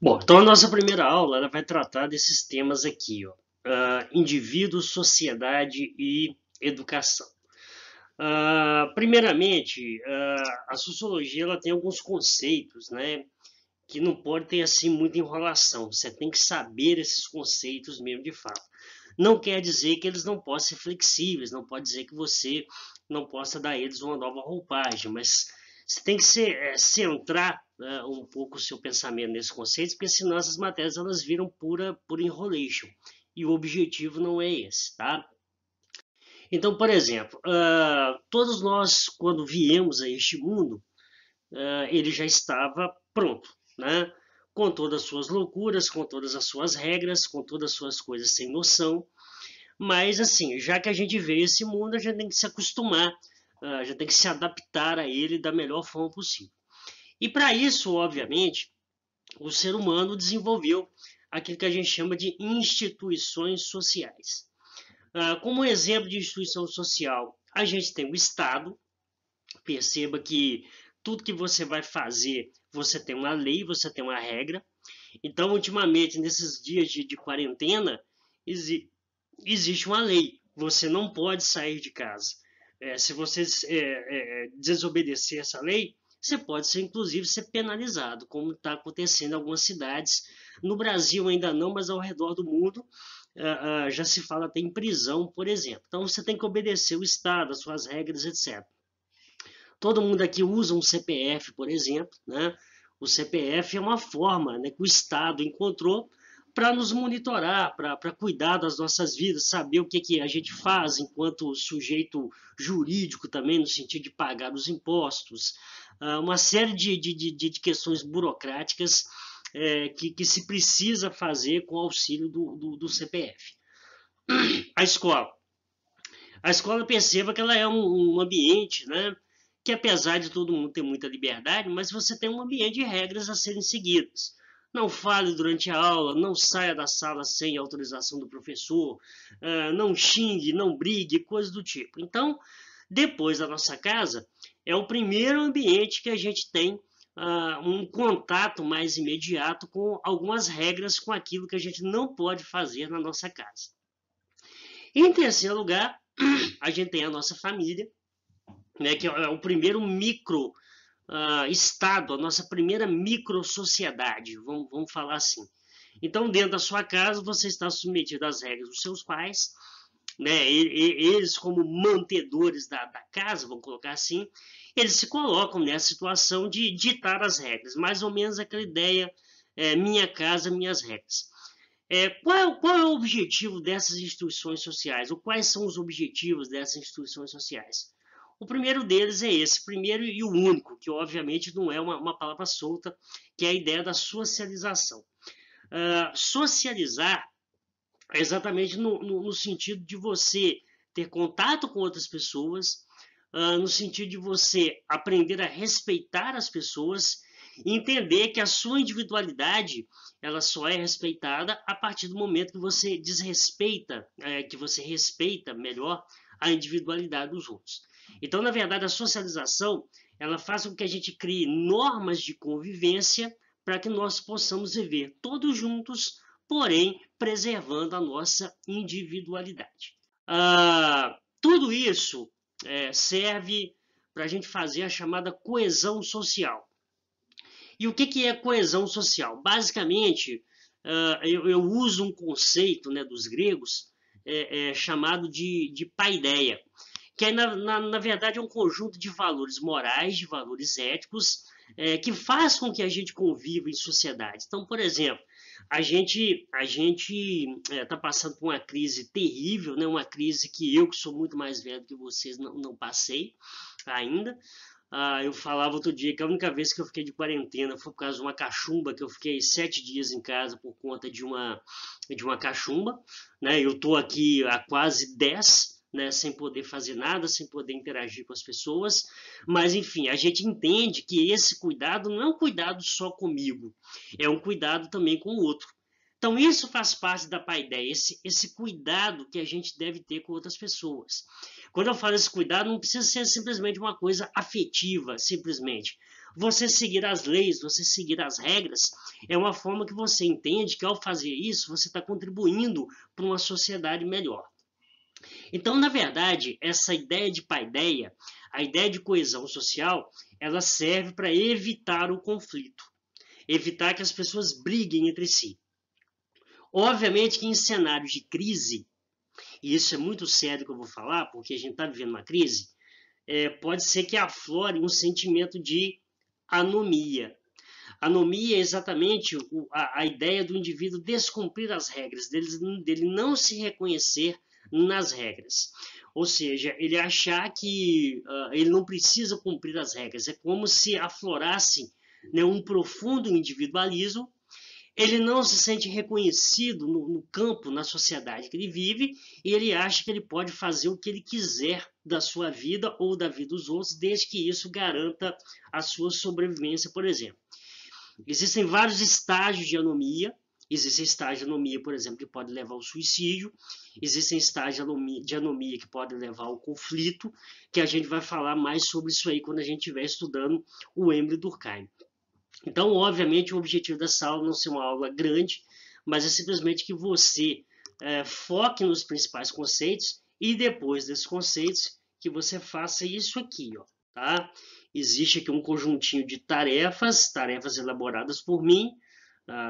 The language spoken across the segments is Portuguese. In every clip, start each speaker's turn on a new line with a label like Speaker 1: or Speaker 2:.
Speaker 1: Bom, então a nossa primeira aula ela vai tratar desses temas aqui, ó. Indivíduo, sociedade e educação. Primeiramente, a sociologia ela tem alguns conceitos, né, que não pode ter assim muita enrolação. Você tem que saber esses conceitos mesmo de fato. Não quer dizer que eles não possam ser flexíveis, não pode dizer que você não possa dar a eles uma nova roupagem, mas você tem que centrar um pouco o seu pensamento nesses conceitos, porque senão essas matérias elas viram pura enrolation. E o objetivo não é esse, tá? Então, por exemplo, todos nós, quando viemos a este mundo, ele já estava pronto, né? Com todas as suas loucuras, com todas as suas regras, com todas as suas coisas sem noção. Mas, assim, já que a gente veio esse mundo, a gente tem que se acostumar, a gente tem que se adaptar a ele da melhor forma possível. E para isso, obviamente, o ser humano desenvolveu aquilo que a gente chama de instituições sociais. Como exemplo de instituição social, a gente tem o Estado. Perceba que tudo que você vai fazer, você tem uma lei, você tem uma regra. Então, ultimamente, nesses dias de quarentena, exi existe uma lei. Você não pode sair de casa. Se você desobedecer essa lei, você pode ser, inclusive, ser penalizado, como está acontecendo em algumas cidades. No Brasil ainda não, mas ao redor do mundo já se fala até em prisão, por exemplo. Então você tem que obedecer o Estado, as suas regras, etc. Todo mundo aqui usa um CPF, por exemplo, né? O CPF é uma forma, né, que o Estado encontrou para nos monitorar, para cuidar das nossas vidas, saber o que, que a gente faz enquanto sujeito jurídico também, no sentido de pagar os impostos, uma série de questões burocráticas que se precisa fazer com o auxílio do CPF. A escola. A escola perceba que ela é um ambiente, né, que apesar de todo mundo ter muita liberdade, mas você tem um ambiente de regras a serem seguidas. Não fale durante a aula, não saia da sala sem autorização do professor, não xingue, não brigue, coisas do tipo. Então, depois da nossa casa, é o primeiro ambiente que a gente tem um contato mais imediato com algumas regras, com aquilo que a gente não pode fazer na nossa casa. Em terceiro lugar, a gente tem a nossa família, né, que é o primeiro micro estado, a nossa primeira micro sociedade, vamos falar assim. Então, dentro da sua casa, você está submetido às regras dos seus pais, né? Eles, como mantedores da casa, vamos colocar assim, eles se colocam nessa situação de ditar as regras, mais ou menos aquela ideia, minha casa, minhas regras. Qual é o objetivo dessas instituições sociais? Ou quais são os objetivos dessas instituições sociais? O primeiro deles é esse, primeiro e o único, que obviamente não é uma palavra solta, que é a ideia da socialização. Socializar é exatamente no sentido de você ter contato com outras pessoas, no sentido de você aprender a respeitar as pessoas e entender que a sua individualidade ela só é respeitada a partir do momento que você desrespeita, que você respeita melhor a individualidade dos outros. Então, na verdade, a socialização ela faz com que a gente crie normas de convivência para que nós possamos viver todos juntos, porém preservando a nossa individualidade. Tudo isso serve para a gente fazer a chamada coesão social. E o que é coesão social? Basicamente, eu uso um conceito, né, dos gregos chamado de paideia, que é, na verdade é um conjunto de valores morais, de valores éticos, que faz com que a gente conviva em sociedade. Então, por exemplo, a gente está passando por uma crise terrível, né? Uma crise que eu, que sou muito mais velho que vocês, não passei ainda. Eu falava outro dia que a única vez que eu fiquei de quarentena foi por causa de uma cachumba, que eu fiquei 7 dias em casa por conta de uma cachumba. Né? Eu estou aqui há quase 10, né, sem poder fazer nada, sem poder interagir com as pessoas, mas enfim, a gente entende que esse cuidado não é um cuidado só comigo, é um cuidado também com o outro. Então isso faz parte da paideia, esse cuidado que a gente deve ter com outras pessoas. Quando eu falo esse cuidado, não precisa ser simplesmente uma coisa afetiva, simplesmente. Você seguir as leis, você seguir as regras, é uma forma que você entende que ao fazer isso, você está contribuindo para uma sociedade melhor. Então, na verdade, essa ideia de paideia, a ideia de coesão social, ela serve para evitar o conflito, evitar que as pessoas briguem entre si. Obviamente que em cenários de crise, e isso é muito sério que eu vou falar, porque a gente está vivendo uma crise, pode ser que aflore um sentimento de anomia. Anomia é exatamente a ideia do indivíduo descumprir as regras, dele não se reconhecer nas regras. Ou seja, ele achar que ele não precisa cumprir as regras. É como se aflorasse, né, um profundo individualismo. Ele não se sente reconhecido no campo, na sociedade que ele vive, e ele acha que ele pode fazer o que ele quiser da sua vida ou da vida dos outros, desde que isso garanta a sua sobrevivência, por exemplo. Existem vários estágios de anomia. Existem estágios de anomia, por exemplo, que pode levar ao suicídio. Existem estágios de anomia que podem levar ao conflito, que a gente vai falar mais sobre isso aí quando a gente estiver estudando o Emile Durkheim. Então, obviamente, o objetivo dessa aula não ser uma aula grande, mas é simplesmente que você foque nos principais conceitos e depois desses conceitos que você faça isso aqui, ó, tá? Existe aqui um conjuntinho de tarefas elaboradas por mim,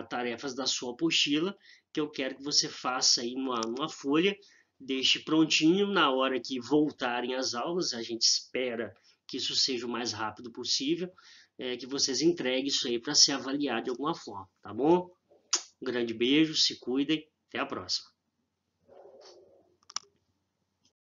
Speaker 1: tarefas da sua apostila, que eu quero que você faça aí numa folha, deixe prontinho na hora que voltarem as aulas. A gente espera que isso seja o mais rápido possível, que vocês entreguem isso aí para ser avaliado de alguma forma, tá bom? Um grande beijo, se cuidem, até a próxima.